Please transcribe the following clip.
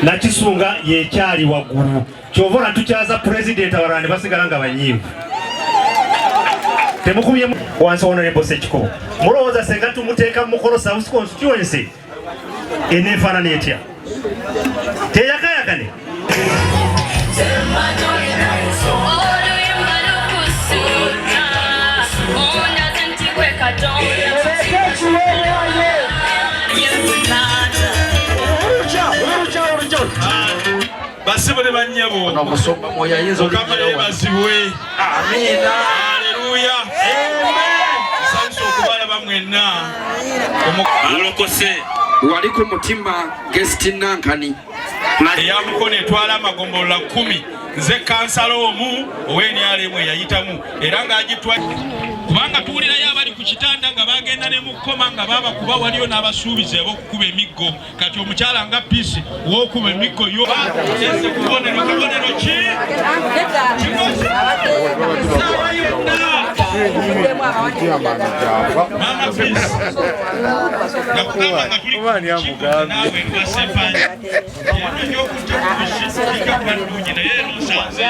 na Kisunga yekyali waggulu kyovora tukyaza president abalani basigala nga banyivu temukubye wansi honorable Sekikubo mulowooza senga tumuteeka mu Mukolo South constituency eneefaanana etya teyakayakane basibule banyabo nokusomba moya yinzo okamale basibwe amina haleluya amen sanso kubala bamwena omukose wali ku mutima guest nankani ya mukone twala amagombolola 10 nze kansala omu oweni alemwe yayitamu era nga agitwa kubanga tuwulira yabali ku kitanda nga bagenda ne mukoma nga baba kuba waliyo n'abasuubize bokukuba emiggo kati omukyala nga pisi w'okuba emiggo yo ese kubonero kabonero ki mama pisi nakugamba nga tuli nawe lwasefanya ekyokuta kubishika kwa ndunyina yero sanze